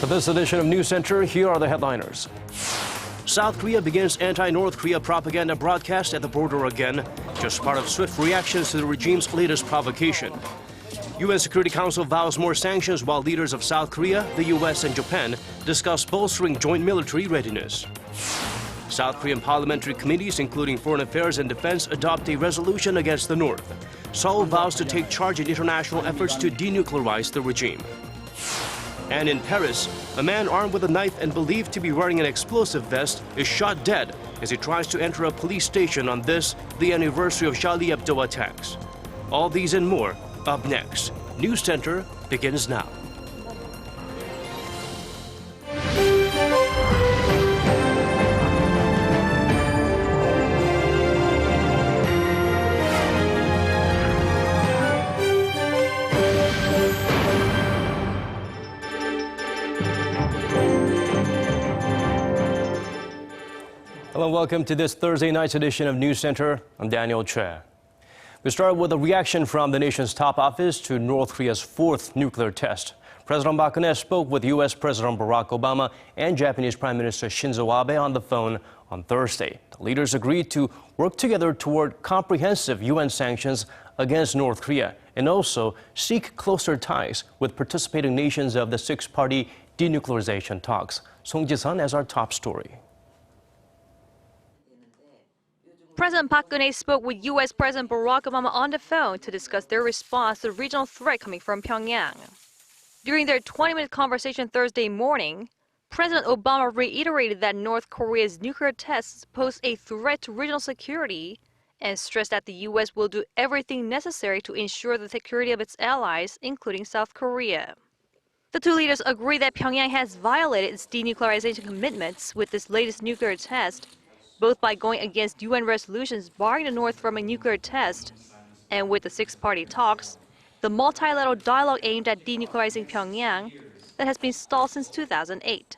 For this edition of News Center, here are the headliners. South Korea begins anti-North Korea propaganda broadcast at the border again, just part of swift reactions to the regime's latest provocation. UN Security Council vows more sanctions while leaders of South Korea, the US, and Japan discuss bolstering joint military readiness. South Korean parliamentary committees, including Foreign Affairs and Defense, adopt a resolution against the North. Seoul vows to take charge in international efforts to denuclearize the regime. And in Paris, a man armed with a knife and believed to be wearing an explosive vest is shot dead as he tries to enter a police station on the anniversary of Charlie Hebdo attacks. All these and more up next. News Center begins now. Hello and welcome to this Thursday night's edition of News Center. I'm Daniel Che. We start with a reaction from the nation's top office to North Korea's fourth nuclear test. President Park Geun-hye spoke with U.S. President Barack Obama and Japanese Prime Minister Shinzo Abe on the phone on Thursday. The leaders agreed to work together toward comprehensive UN sanctions against North Korea and also seek closer ties with participating nations of the six-party denuclearization talks. Song Ji-sun has our top story. President Park Geun-hye spoke with U.S. President Barack Obama on the phone to discuss their response to the regional threat coming from Pyongyang. During their 20-minute conversation Thursday morning, President Obama reiterated that North Korea's nuclear tests pose a threat to regional security and stressed that the U.S. will do everything necessary to ensure the security of its allies, including South Korea. The two leaders agreed that Pyongyang has violated its denuclearization commitments with this latest nuclear test, both by going against UN resolutions barring the North from a nuclear test, and with the six-party talks, the multilateral dialogue aimed at denuclearizing Pyongyang that has been stalled since 2008.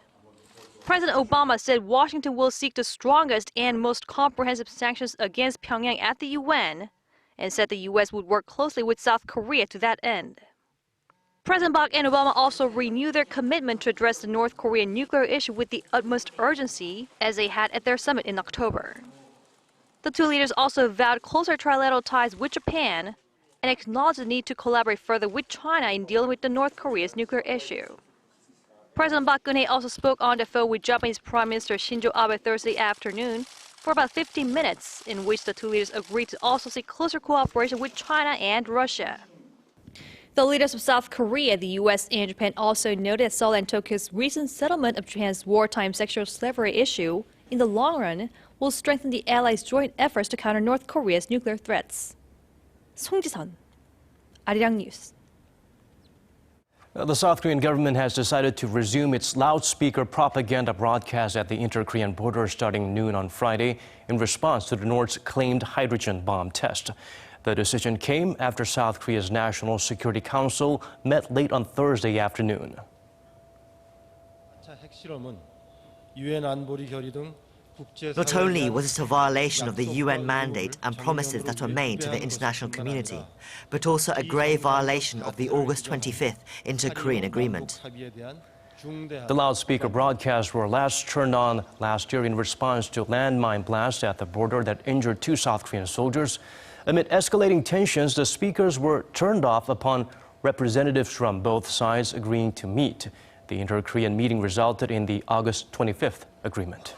President Obama said Washington will seek the strongest and most comprehensive sanctions against Pyongyang at the UN, and said the U.S. would work closely with South Korea to that end. President Park and Obama also renewed their commitment to address the North Korean nuclear issue with the utmost urgency, as they had at their summit in October. The two leaders also vowed closer trilateral ties with Japan and acknowledged the need to collaborate further with China in dealing with the North Korea's nuclear issue. President Park Geun-hye also spoke on the phone with Japanese Prime Minister Shinzo Abe Thursday afternoon for about 15 minutes, in which the two leaders agreed to also seek closer cooperation with China and Russia. The leaders of South Korea, the U.S., and Japan also noted that Seoul and Tokyo's recent settlement of Japan's wartime sexual slavery issue, in the long run, will strengthen the allies' joint efforts to counter North Korea's nuclear threats. Song Ji-sun, Arirang News. The South Korean government has decided to resume its loudspeaker propaganda broadcast at the inter-Korean border starting noon on Friday in response to the North's claimed hydrogen bomb test. The decision came after South Korea's National Security Council met late on Thursday afternoon. Not only was it a violation of the UN mandate and promises that were made to the international community, but also a grave violation of the August 25th Inter-Korean Agreement. The loudspeaker broadcasts were last turned on last year in response to landmine blasts at the border that injured two South Korean soldiers. Amid escalating tensions, the speakers were turned off upon representatives from both sides agreeing to meet. The inter-Korean meeting resulted in the August 25th agreement.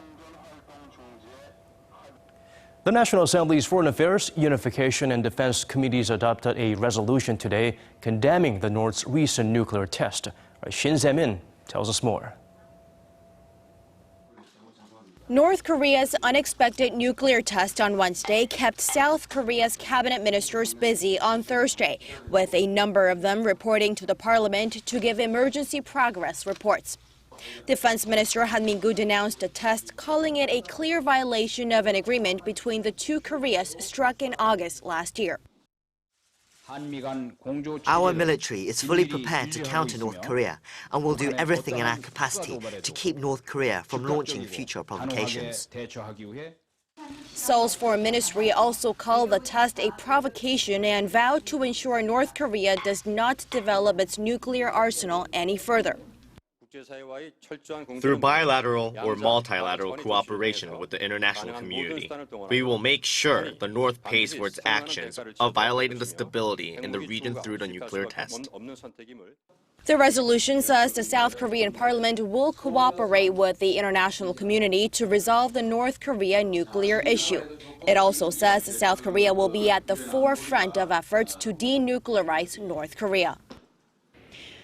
The National Assembly's Foreign Affairs, Unification and Defense Committees adopted a resolution today condemning the North's recent nuclear test. Shin Se-min tells us more. North Korea's unexpected nuclear test on Wednesday kept South Korea's cabinet ministers busy on Thursday, with a number of them reporting to the parliament to give emergency progress reports. Defense Minister Han Min-gu denounced the test, calling it a clear violation of an agreement between the two Koreas struck in August last year. Our military is fully prepared to counter North Korea and will do everything in our capacity to keep North Korea from launching future provocations. Seoul's foreign ministry also called the test a provocation and vowed to ensure North Korea does not develop its nuclear arsenal any further. Through bilateral or multilateral cooperation with the international community, we will make sure the North pays for its actions of violating the stability in the region through the nuclear test. The resolution says the South Korean parliament will cooperate with the international community to resolve the North Korea nuclear issue. It also says South Korea will be at the forefront of efforts to denuclearize North Korea.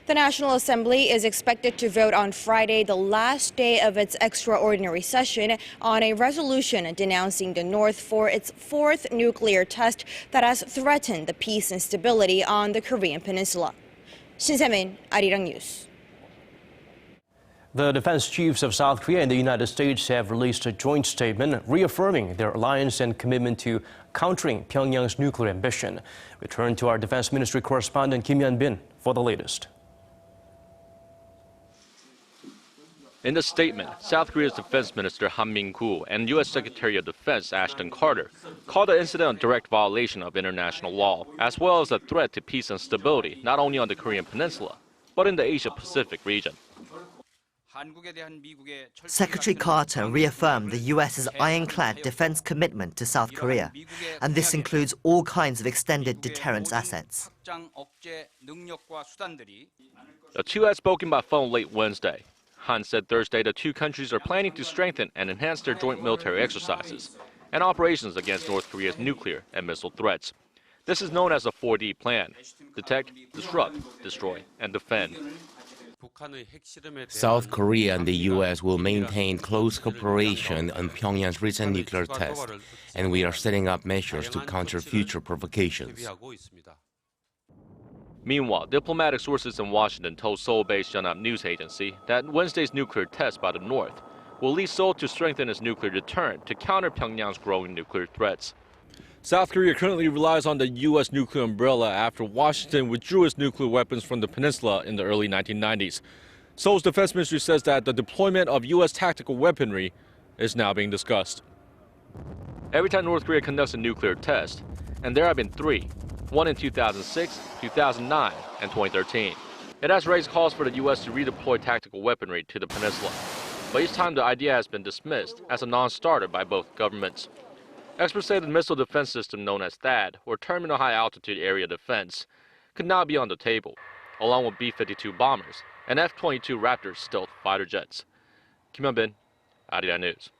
The National Assembly is expected to vote on Friday, the last day of its extraordinary session, on a resolution denouncing the North for its fourth nuclear test that has threatened the peace and stability on the Korean peninsula. Shin Se-min, Arirang News. The defense chiefs of South Korea and the United States have released a joint statement reaffirming their alliance and commitment to countering Pyongyang's nuclear ambition. We turn to our Defense Ministry correspondent Kim Hyun-bin for the latest. In the statement, South Korea's Defense Minister Han Min-koo and U.S. Secretary of Defense Ashton Carter called the incident a direct violation of international law, as well as a threat to peace and stability not only on the Korean peninsula, but in the Asia-Pacific region. Secretary Carter reaffirmed the U.S.'s ironclad defense commitment to South Korea, and this includes all kinds of extended deterrence assets. The two had spoken by phone late Wednesday. Han said Thursday the two countries are planning to strengthen and enhance their joint military exercises and operations against North Korea's nuclear and missile threats. This is known as the 4D plan: detect, disrupt, destroy, and defend. South Korea and the U.S. will maintain close cooperation on Pyongyang's recent nuclear test, and we are setting up measures to counter future provocations. Meanwhile, diplomatic sources in Washington told Seoul-based Yonhap news agency that Wednesday's nuclear test by the North will lead Seoul to strengthen its nuclear deterrent to counter Pyongyang's growing nuclear threats. South Korea currently relies on the U.S. nuclear umbrella after Washington withdrew its nuclear weapons from the peninsula in the early 1990s. Seoul's defense ministry says that the deployment of U.S. tactical weaponry is now being discussed. Every time North Korea conducts a nuclear test, and there have been three, one in 2006, 2009, and 2013. It has raised calls for the U.S. to redeploy tactical weaponry to the peninsula. But each time the idea has been dismissed as a non-starter by both governments. Experts say the missile defense system known as THAAD, or Terminal High Altitude Area Defense, could now be on the table, along with B-52 bombers and F-22 Raptor stealth fighter jets. Kim Hyun-bin, Arirang News.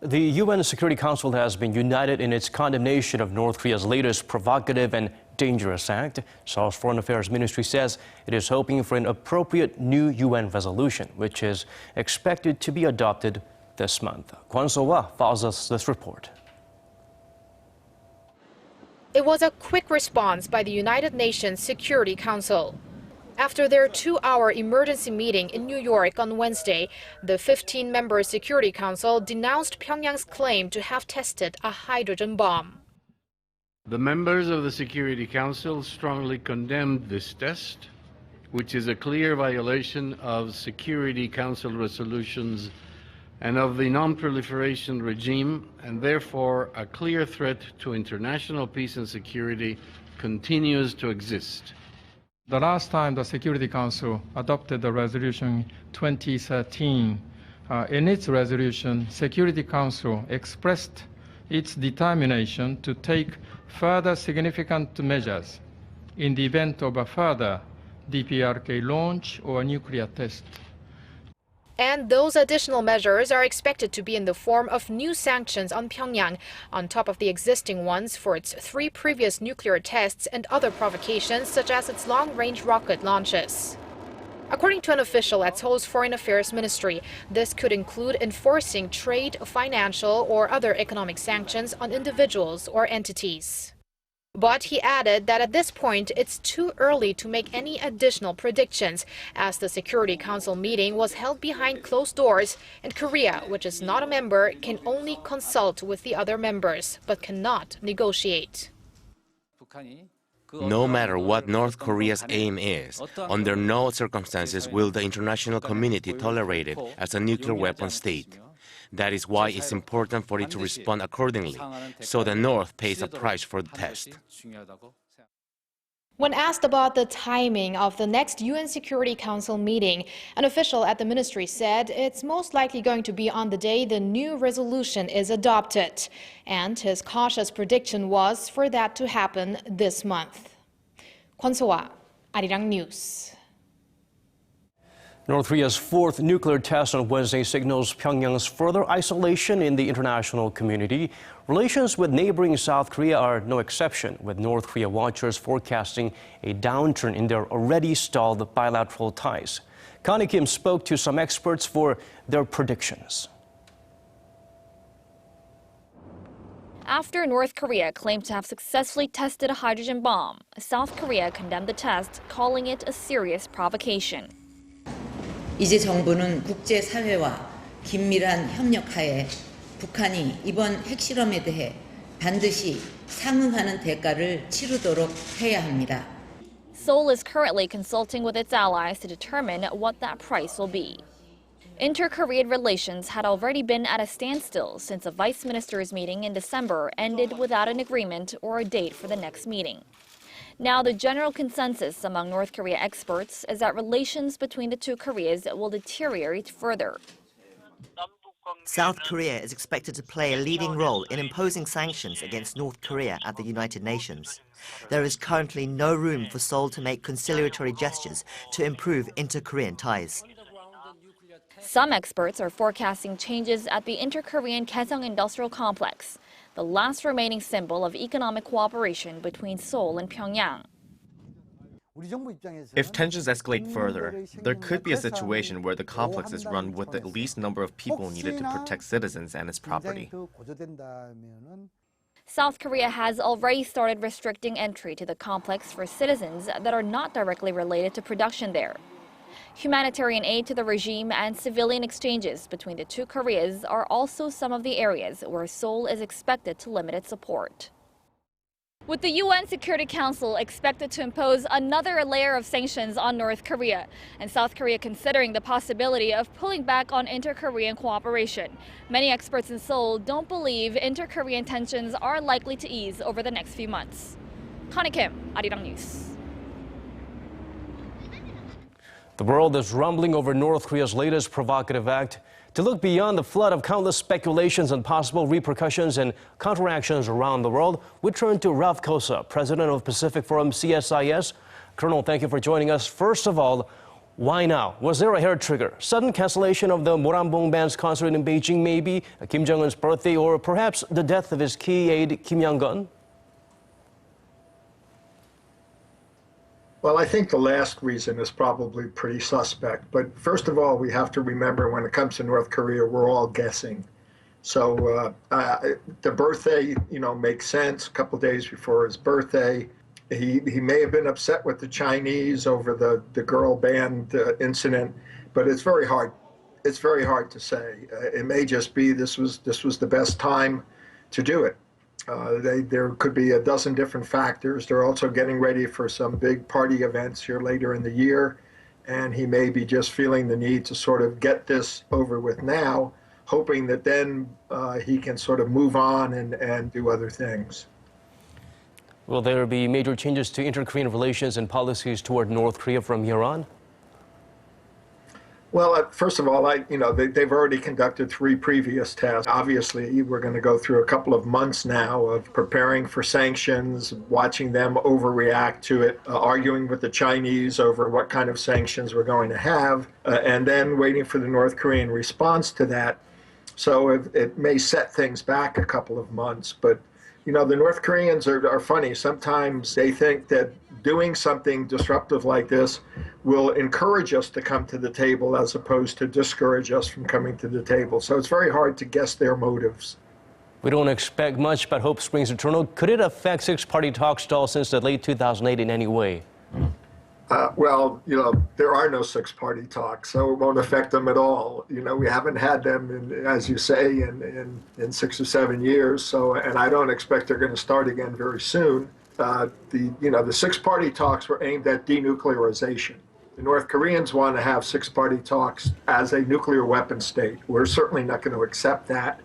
The UN Security Council has been united in its condemnation of North Korea's latest provocative and dangerous act. Seoul's Foreign Affairs Ministry says it is hoping for an appropriate new UN resolution, which is expected to be adopted this month. Kwon So-hwa files us this report. It was a quick response by the United Nations Security Council. After their 2-hour emergency meeting in New York on Wednesday, the 15-member Security Council denounced Pyongyang's claim to have tested a hydrogen bomb. The members of the Security Council strongly condemned this test, which is a clear violation of Security Council resolutions and of the non-proliferation regime, and therefore a clear threat to international peace and security continues to exist. The last time the Security Council adopted the resolution 2013, in its resolution, Security Council expressed its determination to take further significant measures in the event of a further DPRK launch or nuclear test. And those additional measures are expected to be in the form of new sanctions on Pyongyang, on top of the existing ones for its 3 previous nuclear tests and other provocations, such as its long-range rocket launches. According to an official at Seoul's Foreign Affairs Ministry, this could include enforcing trade, financial, or other economic sanctions on individuals or entities. But he added that at this point, it's too early to make any additional predictions, as the Security Council meeting was held behind closed doors, and Korea, which is not a member, can only consult with the other members, but cannot negotiate. No matter what North Korea's aim is, under no circumstances will the international community tolerate it as a nuclear weapon state. That is why it's important for it to respond accordingly, so the North pays a price for the test. When asked about the timing of the next UN Security Council meeting, an official at the ministry said it's most likely going to be on the day the new resolution is adopted. And his cautious prediction was for that to happen this month. Kwon So-ah, Arirang News. North Korea's fourth nuclear test on Wednesday signals Pyongyang's further isolation in the international community. Relations with neighboring South Korea are no exception, with North Korea watchers forecasting a downturn in their already stalled bilateral ties. Connie Kim spoke to some experts for their predictions. After North Korea claimed to have successfully tested a hydrogen bomb, South Korea condemned the test, calling it a serious provocation. 이제 정부는 국제사회와 긴밀한 협력하에 북한이 이번 핵실험에 대해 반드시 상응하는 대가를 치르도록 해야 합니다. Seoul is currently consulting with its allies to determine what that price will be. Inter-Korean relations had already been at a standstill since a vice ministers' meeting in December ended without an agreement or a date for the next meeting. Now, the general consensus among North Korea experts is that relations between the two Koreas will deteriorate further. South Korea is expected to play a leading role in imposing sanctions against North Korea at the United Nations. There is currently no room for Seoul to make conciliatory gestures to improve inter-Korean ties. Some experts are forecasting changes at the inter-Korean Kaesong Industrial Complex, the last remaining symbol of economic cooperation between Seoul and Pyongyang. If tensions escalate further, there could be a situation where the complex is run with the least number of people needed to protect citizens and its property. South Korea has already started restricting entry to the complex for citizens that are not directly related to production there. Humanitarian aid to the regime and civilian exchanges between the two Koreas are also some of the areas where Seoul is expected to limit its support. With the UN Security Council expected to impose another layer of sanctions on North Korea, and South Korea considering the possibility of pulling back on inter-Korean cooperation, many experts in Seoul don't believe inter-Korean tensions are likely to ease over the next few months. Connie Kim, Arirang News. The world is rumbling over North Korea's latest provocative act. To look beyond the flood of countless speculations and possible repercussions and counteractions around the world, we turn to Ralph Cossa, president of Pacific Forum CSIS. Colonel, thank you for joining us. First of all, why now? Was there a hair trigger? Sudden cancellation of the Morambong Band's concert in Beijing, maybe? Kim Jong-un's birthday, or perhaps the death of his key aide, Kim Young-gun? Well, I think the last reason is probably pretty suspect. But first of all, we have to remember when it comes to North Korea, we're all guessing. So the birthday, makes sense. A couple days before his birthday, he may have been upset with the Chinese over the girl band incident, but it's very hard. It's very hard to say. It may just be this was the best time to do it. There could be a dozen different factors. They're also getting ready for some big party events here later in the year, and he may be just feeling the need to sort of get this over with now, hoping that then he can sort of move on and do other things. Will there be major changes to inter-Korean relations and policies toward North Korea from here on? Well, first of all, they've already conducted 3 previous tests. Obviously, we're going to go through a couple of months now of preparing for sanctions, watching them overreact to it, arguing with the Chinese over what kind of sanctions we're going to have, and then waiting for the North Korean response to that. So it may set things back a couple of months, but the North Koreans are funny. Sometimes they think that doing something disruptive like this will encourage us to come to the table as opposed to discourage us from coming to the table. So it's very hard to guess their motives. We don't expect much, but hope springs eternal. Could it affect six-party talks stalled since the late 2008 in any way? Well, there are no six-party talks, so it won't affect them at all. We haven't had them, as you say, in 6 or 7 years. And I don't expect they're going to start again very soon. The six-party talks were aimed at denuclearization. The North Koreans want to have six-party talks as a nuclear weapon state. We're certainly not going to accept that.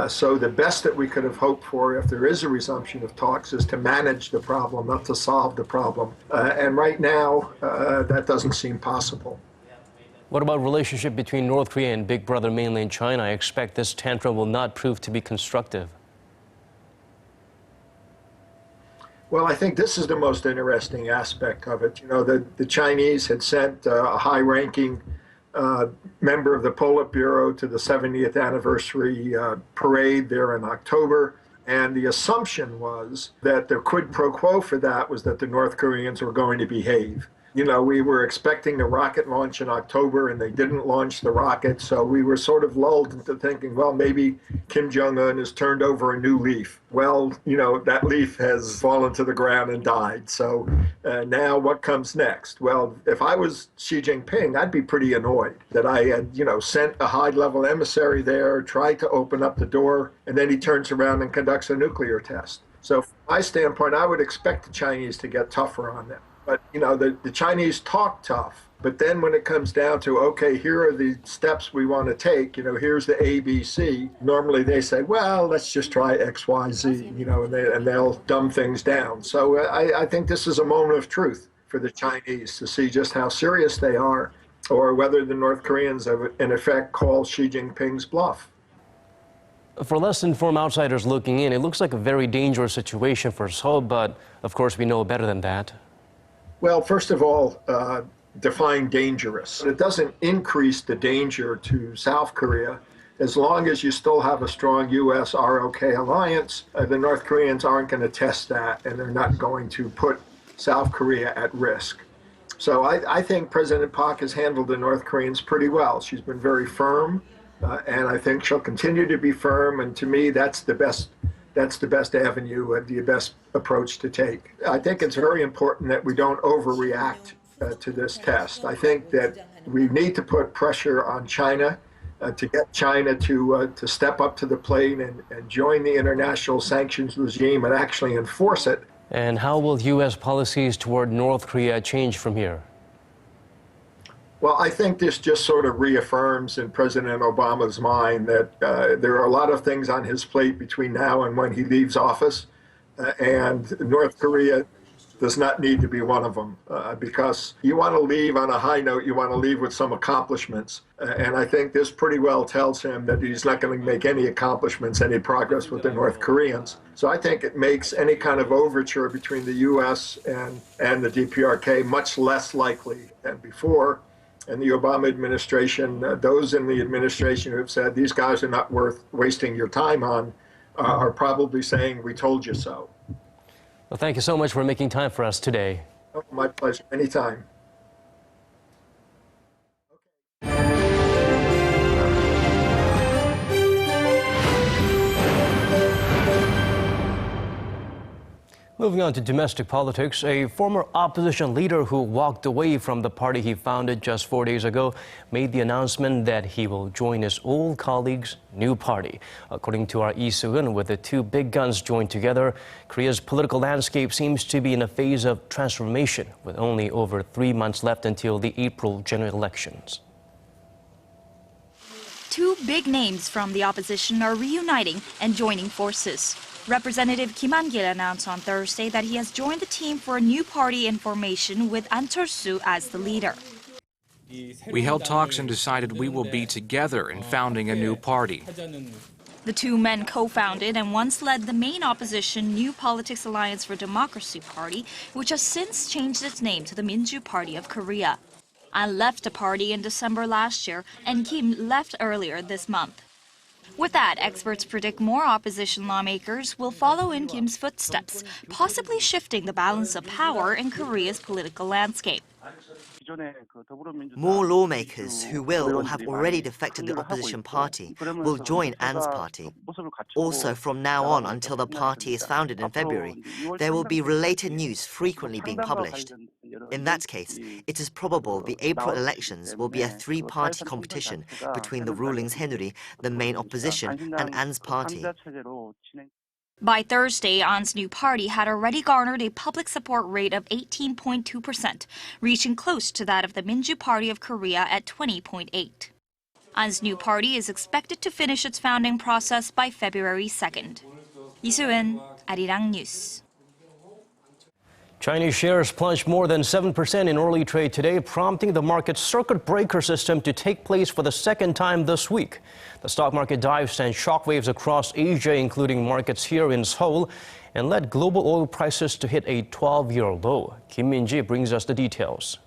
So the best that we could have hoped for if there is a resumption of talks is to manage the problem, not to solve the problem. And right now, that doesn't seem possible. What about relationship between North Korea and big brother mainland China? I expect this tantrum will not prove to be constructive. Well, I think this is the most interesting aspect of it. You know, the Chinese had sent a high-ranking member of the Politburo to the 70th anniversary parade there in October. And the assumption was that the quid pro quo for that was that the North Koreans were going to behave. You know, we were expecting the rocket launch in October and they didn't launch the rocket. So we were sort of lulled into thinking, well, maybe Kim Jong-un has turned over a new leaf. Well, you know, that leaf has fallen to the ground and died. So now what comes next? Well, if I was Xi Jinping, I'd be pretty annoyed that I had, you know, sent a high-level emissary there, tried to open up the door, and then he turns around and conducts a nuclear test. So from my standpoint, I would expect the Chinese to get tougher on them. But, you know, the Chinese talk tough. But then when it comes down to, okay, here are the steps we want to take, you know, here's the ABC. Normally they say, well, let's just try X, Y, Z, you know, and they'll dumb things down. So I think this is a moment of truth for the Chinese to see just how serious they are, or whether the North Koreans have, in effect, call Xi Jinping's bluff. For less informed outsiders looking in, it looks like a very dangerous situation for Seoul, but of course we know better than that. Well, first of all, define dangerous. It doesn't increase the danger to South Korea. As long as you still have a strong U.S. ROK alliance, the North Koreans aren't going to test that, and they're not going to put South Korea at risk. So I think President Park has handled the North Koreans pretty well. She's been very firm, and I think she'll continue to be firm, and to me, that's the best avenue, the best approach to take. I think it's very important that we don't overreact to this test. I think that we need to put pressure on China to get China to step up to the plate and join the international sanctions regime and actually enforce it. And how will U.S. policies toward North Korea change from here? Well, I think this just sort of reaffirms in President Obama's mind that there are a lot of things on his plate between now and when he leaves office, and North Korea does not need to be one of them, because you want to leave on a high note, you want to leave with some accomplishments, and I think this pretty well tells him that he's not going to make any accomplishments, any progress with the North Koreans. So I think it makes any kind of overture between the U.S. and the DPRK much less likely than before. And the Obama administration, those in the administration who have said these guys are not worth wasting your time on, are probably saying, we told you so. Well, thank you so much for making time for us today. Oh, my pleasure. Anytime. Moving on to domestic politics, a former opposition leader who walked away from the party he founded just 4 days ago made the announcement that he will join his old colleague's new party. According to our Lee Soo-eun, with the two big guns joined together, Korea's political landscape seems to be in a phase of transformation, with only over 3 months left until the April general elections. Two big names from the opposition are reuniting and joining forces. Representative Kim Han-gil announced on Thursday that he has joined the team for a new party in formation with An Chol-soo as the leader. We held talks and decided we will be together in founding a new party. The two men co-founded and once led the main opposition New Politics Alliance for Democracy Party, which has since changed its name to the Minju Party of Korea. An left the party in December last year, and Kim left earlier this month. With that, experts predict more opposition lawmakers will follow in Kim's footsteps, possibly shifting the balance of power in Korea's political landscape. More lawmakers who will or have already defected the opposition party will join An's party. Also, from now on until the party is founded in February, there will be related news frequently being published. In that case, it is probable the April elections will be a three-party competition between the ruling Saenuri, the main opposition, and An's party. By Thursday, An's new party had already garnered a public support rate of 18.2%, reaching close to that of the Minju Party of Korea at 20.8%. An's new party is expected to finish its founding process by February 2nd. 이수은, Arirang News. Chinese shares plunged more than 7% in early trade today, prompting the market's circuit breaker system to take place for the second time this week. The stock market dive sent shockwaves across Asia, including markets here in Seoul, and led global oil prices to hit a 12-year low. Kim Min-ji brings us the details.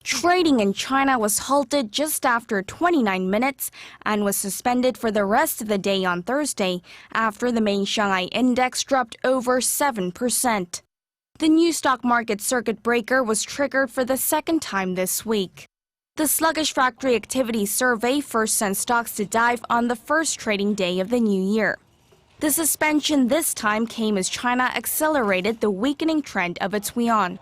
Trading in China was halted just after 29 minutes and was suspended for the rest of the day on Thursday after the main Shanghai index dropped over 7%. The new stock market circuit breaker was triggered for the second time this week. The sluggish factory activity survey first sent stocks to dive on the first trading day of the new year. The suspension this time came as China accelerated the weakening trend of its yuan.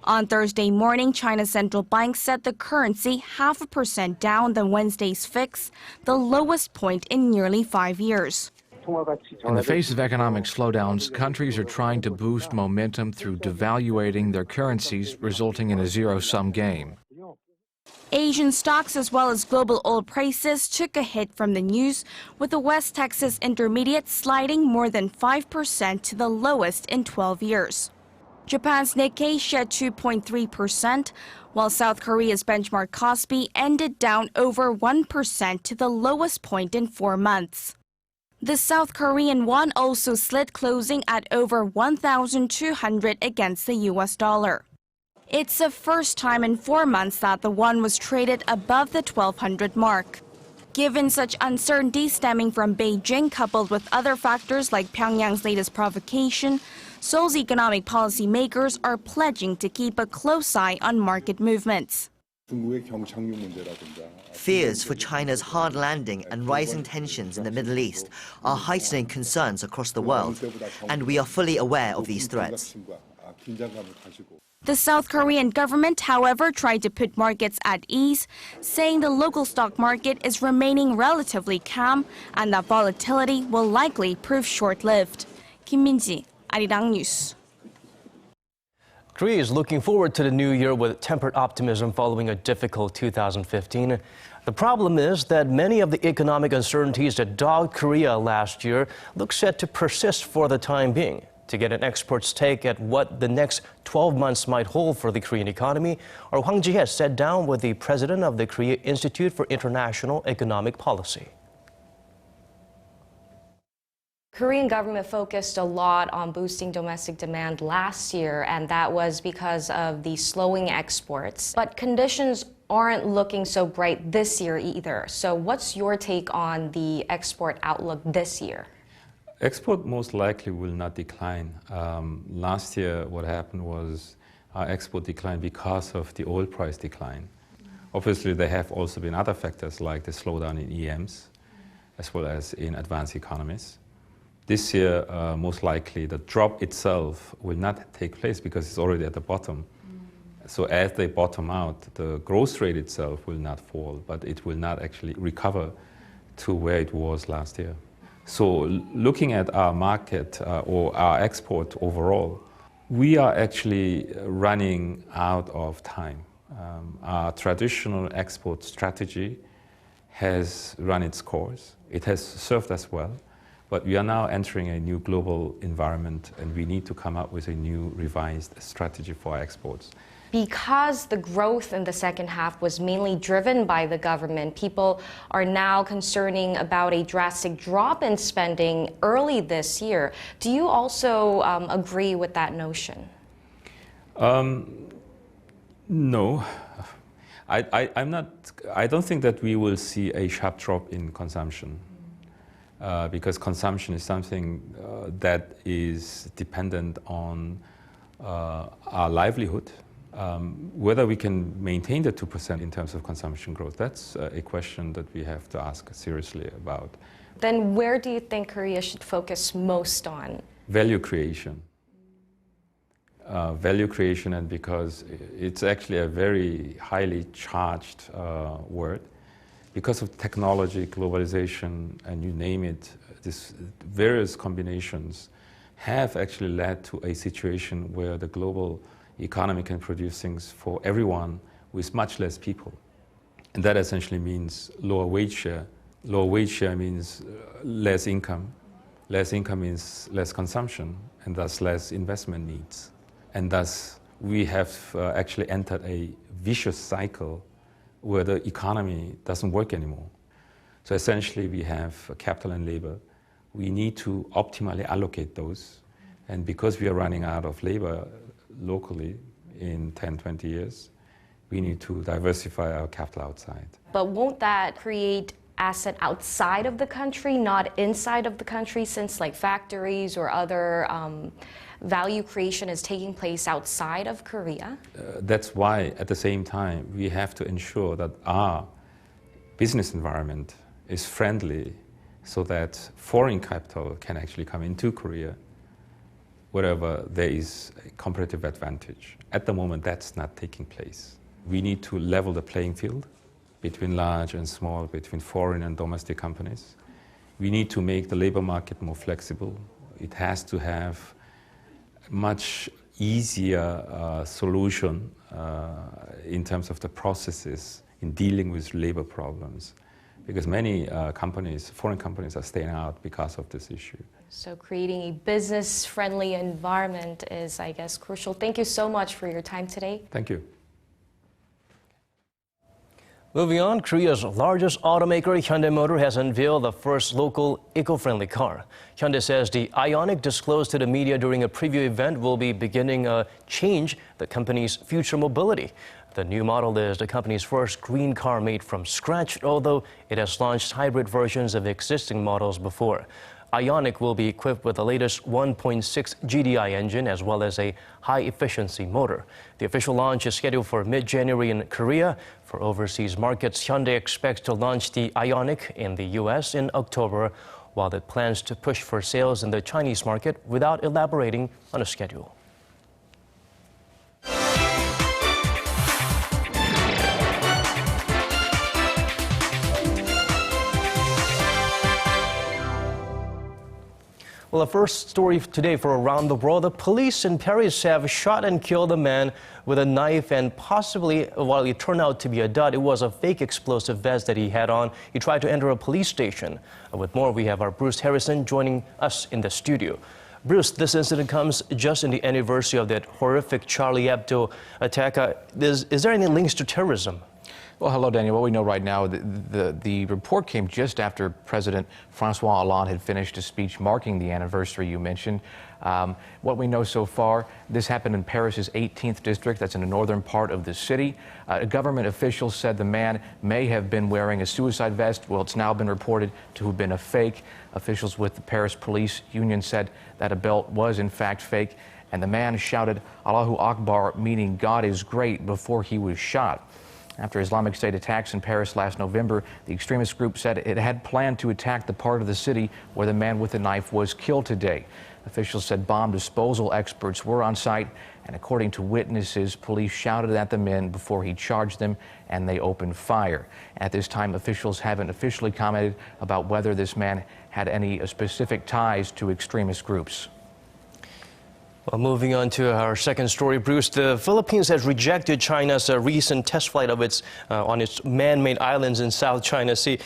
On Thursday morning, China's central bank set the currency 0.5% down than Wednesday's fix, the lowest point in nearly 5 years. In the face of economic slowdowns, countries are trying to boost momentum through devaluating their currencies, resulting in a zero-sum game. Asian stocks as well as global oil prices took a hit from the news, with the West Texas Intermediate sliding more than 5% to the lowest in 12 years. Japan's Nikkei shed 2.3%, while South Korea's benchmark Kospi ended down over 1% to the lowest point in 4 months. The South Korean won also slid, closing at over 1,200 against the US dollar. It's the first time in 4 months that the won was traded above the 1,200 mark. Given such uncertainty stemming from Beijing coupled with other factors like Pyongyang's latest provocation, Seoul's economic policy makers are pledging to keep a close eye on market movements. Fears for China's hard landing and rising tensions in the Middle East are heightening concerns across the world, and we are fully aware of these threats. The South Korean government, however, tried to put markets at ease, saying the local stock market is remaining relatively calm and that volatility will likely prove short-lived. Kim Min-ji, Arirang News. Korea is looking forward to the new year with tempered optimism following a difficult 2015. The problem is that many of the economic uncertainties that dogged Korea last year look set to persist for the time being. To get an expert's take at what the next 12 months might hold for the Korean economy, our Hwang Ji-hye sat down with the president of the Korea Institute for International Economic Policy. Korean government focused a lot on boosting domestic demand last year, and that was because of the slowing exports. But conditions aren't looking so bright this year either. So what's your take on the export outlook this year? Export most likely will not decline. Last year, what happened was our export declined because of the oil price decline. Obviously, there have also been other factors like the slowdown in EMs, as well as in advanced economies. This year, most likely, the drop itself will not take place because it's already at the bottom. So as they bottom out, the growth rate itself will not fall, but it will not actually recover to where it was last year. So looking at our market or our export overall, we are actually running out of time. Our traditional export strategy has run its course. It has served us well, but we are now entering a new global environment and we need to come up with a new revised strategy for our exports. Because the growth in the second half was mainly driven by the government, people are now concerning about a drastic drop in spending early this year. Do you also agree with that notion? No. I don't think that we will see a sharp drop in consumption because consumption is something that is dependent on our livelihood. Whether we can maintain the 2% in terms of consumption growth, that's a question that we have to ask seriously about. Then where do you think Korea should focus most on? Value creation. Value creation, and because it's actually a very highly charged word, because of technology, globalization, and you name it, these various combinations have actually led to a situation where the global economy can produce things for everyone with much less people. And that essentially means lower wage share. Lower wage share means less income. Less income means less consumption, and thus less investment needs. And thus we have actually entered a vicious cycle where the economy doesn't work anymore. So essentially we have capital and labor. We need to optimally allocate those. And because we are running out of labor locally in 10, 20 years, we need to diversify our capital outside. But won't that create asset outside of the country, not inside of the country, since like factories or other value creation is taking place outside of Korea? That's why, at the same time, we have to ensure that our business environment is friendly so that foreign capital can actually come into Korea wherever there is a competitive advantage. At the moment, that's not taking place. We need to level the playing field between large and small, between foreign and domestic companies. We need to make the labor market more flexible. It has to have much easier solution in terms of the processes in dealing with labor problems, because many companies, foreign companies, are staying out because of this issue. So creating a business-friendly environment is, I guess, crucial. Thank you so much for your time today. Thank you. Moving on, Korea's largest automaker, Hyundai Motor, has unveiled the first local eco-friendly car. Hyundai says the Ioniq disclosed to the media during a preview event will be beginning to change the company's future mobility. The new model is the company's first green car made from scratch, although it has launched hybrid versions of existing models before. Ioniq will be equipped with the latest 1.6 GDI engine as well as a high-efficiency motor. The official launch is scheduled for mid-January in Korea. For overseas markets, Hyundai expects to launch the Ioniq in the U.S. in October, while it plans to push for sales in the Chinese market without elaborating on a schedule. Well, the first story today for Around the World. The police in Paris have shot and killed a man with a knife, and possibly, while it turned out to be a dud, it was a fake explosive vest that he had on. He tried to enter a police station. With more, we have our Bruce Harrison joining us in the studio. Bruce, this incident comes just in the anniversary of that horrific Charlie Hebdo attack. Is there any links to terrorism? Well, hello, Daniel. What we know right now, the report came just after President Francois Hollande had finished a speech marking the anniversary you mentioned. What we know so far, this happened in Paris's 18th district. That's in the northern part of the city. Government officials said the man may have been wearing a suicide vest. Well, it's now been reported to have been a fake. Officials with the Paris Police Union said that a belt was in fact fake, and the man shouted Allahu Akbar, meaning God is great, before he was shot. After Islamic State attacks in Paris last November, the extremist group said it had planned to attack the part of the city where the man with the knife was killed today. Officials said bomb disposal experts were on site, and according to witnesses, police shouted at the men before he charged them, and they opened fire. At this time, officials haven't officially commented about whether this man had any specific ties to extremist groups. Well, moving on to our second story, Bruce, the Philippines has rejected China's recent test flight of on its man-made islands in South China Sea.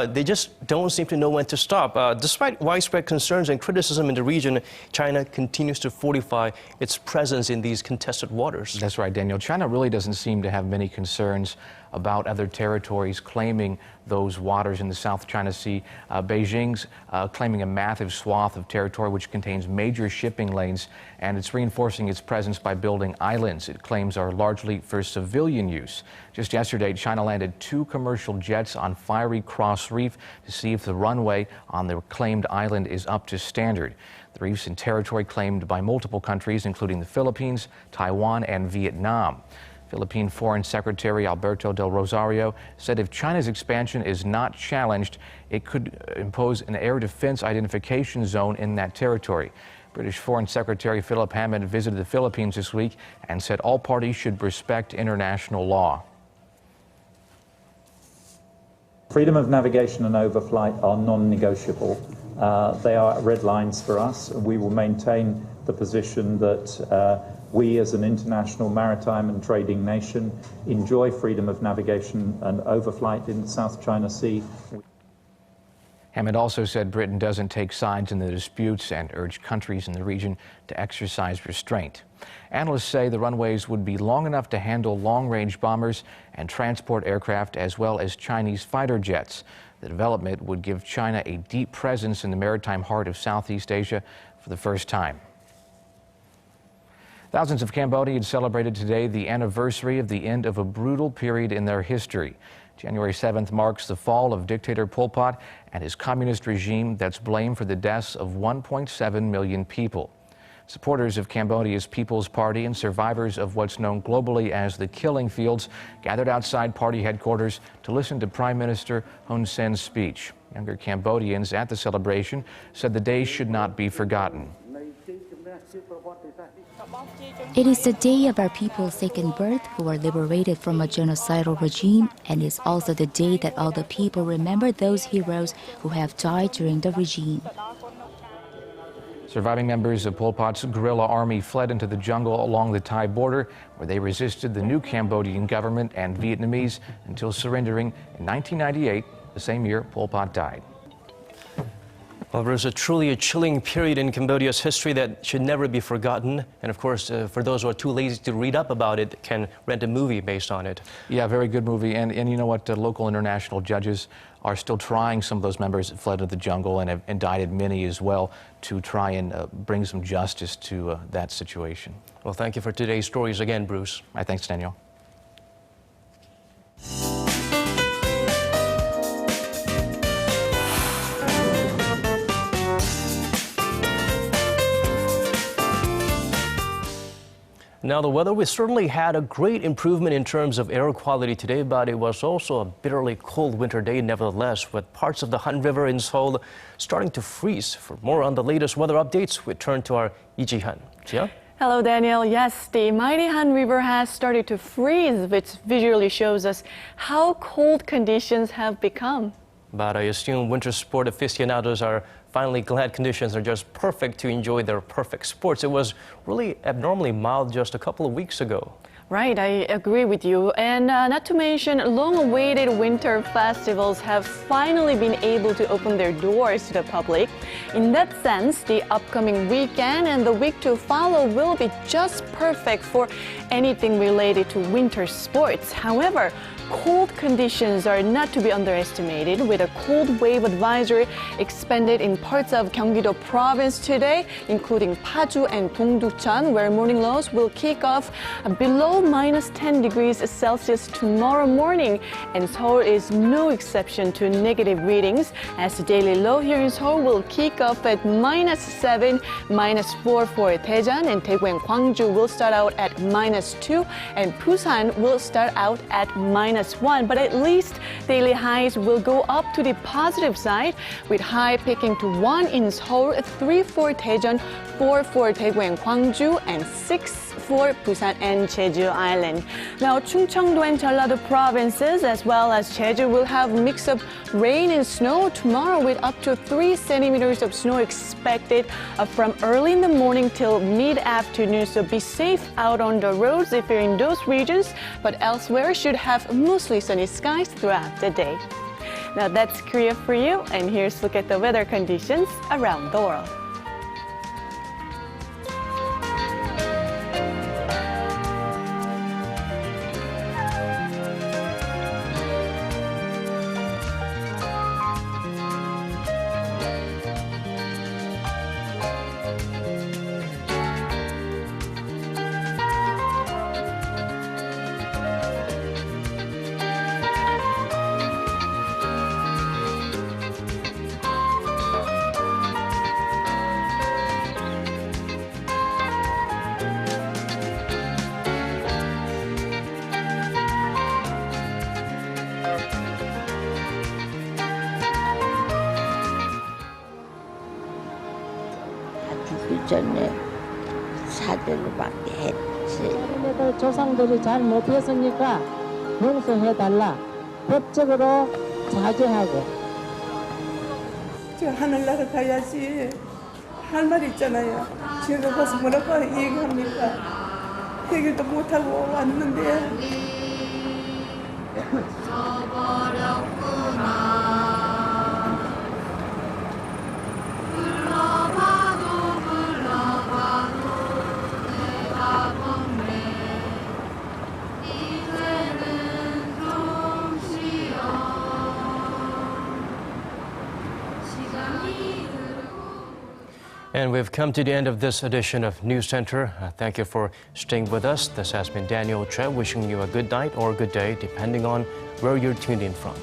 They just don't seem to know when to stop. Despite widespread concerns and criticism in the region, China continues to fortify its presence in these contested waters. That's right, Daniel. China really doesn't seem to have many concerns about other territories claiming those waters in the South China Sea. Beijing's claiming a massive swath of territory which contains major shipping lanes, and it's reinforcing its presence by building islands it claims are largely for civilian use. Just yesterday, China landed 2 commercial jets on Fiery Cross Reef to see if the runway on the claimed island is up to standard. The reef's in territory claimed by multiple countries, including the Philippines, Taiwan, and Vietnam. Philippine Foreign Secretary Alberto del Rosario said if China's expansion is not challenged, it could impose an air defense identification zone in that territory. British Foreign Secretary Philip Hammond visited the Philippines this week and said all parties should respect international law. Freedom of navigation and overflight are non-negotiable. They are red lines for us, and we will maintain the position that We, as an international maritime and trading nation, enjoy freedom of navigation and overflight in the South China Sea. Hammond also said Britain doesn't take sides in the disputes and urged countries in the region to exercise restraint. Analysts say the runways would be long enough to handle long-range bombers and transport aircraft as well as Chinese fighter jets. The development would give China a deep presence in the maritime heart of Southeast Asia for the first time. Thousands of Cambodians celebrated today the anniversary of the end of a brutal period in their history. January 7th marks the fall of dictator Pol Pot and his communist regime that's blamed for the deaths of 1.7 million people. Supporters of Cambodia's People's Party and survivors of what's known globally as the killing fields gathered outside party headquarters to listen to Prime Minister Hun Sen's speech. Younger Cambodians at the celebration said the day should not be forgotten. It is the day of our people's second birth who were liberated from a genocidal regime, and it's also the day that all the people remember those heroes who have died during the regime. Surviving members of Pol Pot's guerrilla army fled into the jungle along the Thai border, where they resisted the new Cambodian government and Vietnamese until surrendering in 1998, the same year Pol Pot died. Well, there's truly a chilling period in Cambodia's history that should never be forgotten. And of course, for those who are too lazy to read up about it, can rent a movie based on it. Yeah, very good movie. And you know what? Local international judges are still trying some of those members that fled into the jungle and have indicted many as well to try and bring some justice to that situation. Well, thank you for today's stories again, Bruce. All right, thanks, Daniel. Now, the weather, we certainly had a great improvement in terms of air quality today, but it was also a bitterly cold winter day nevertheless, with parts of the Han River in Seoul starting to freeze. For more on the latest weather updates, we turn to our Lee Ji-han. Jia? Hello, Daniel. Yes, the mighty Han River has started to freeze, which visually shows us how cold conditions have become. But I assume winter sport aficionados are finally glad conditions are just perfect to enjoy their perfect sports. It was really abnormally mild just a couple of weeks ago. Right, I agree with you. And not to mention, long-awaited winter festivals have finally been able to open their doors to the public. In that sense, the upcoming weekend and the week to follow will be just perfect for anything related to winter sports. However, cold conditions are not to be underestimated, with a cold wave advisory expanded in parts of Gyeonggi-do province today, including Paju and Dongducheon, where morning lows will kick off below -10 degrees Celsius tomorrow morning. And Seoul is no exception to negative readings, as the daily low here in Seoul will kick off at -7, -4 for Daejeon, and Daegu and Gwangju will start out at -2, and Busan will start out at -1, but at least daily highs will go up to the positive side, with high peaking to 1 in Seoul, 3 for Daejeon, 4 for Daegu and Gwangju, and 6 for Busan and Jeju Island. Now, Chungcheongdo and Jeollado provinces, as well as Jeju, will have a mix of rain and snow tomorrow, with up to 3 centimeters of snow expected from early in the morning till mid-afternoon. So be safe out on the roads if you're in those regions, but elsewhere should have mostly sunny skies throughout the day. Now, that's Korea for you, and here's a look at the weather conditions around the world. 전에 사대로 받게 했지. 우리네들 조상들이 잘 못했으니까 용서해달라. 법적으로 자제하고. 저 하늘나라 가야지. 할 말 있잖아요. 제가 가서 뭐라고 얘기합니까? 되길도 못하고 왔는데 And we've come to the end of this edition of News Center. Thank you for staying with us. This has been Daniel Che wishing you a good night or a good day, depending on where you're tuned in from.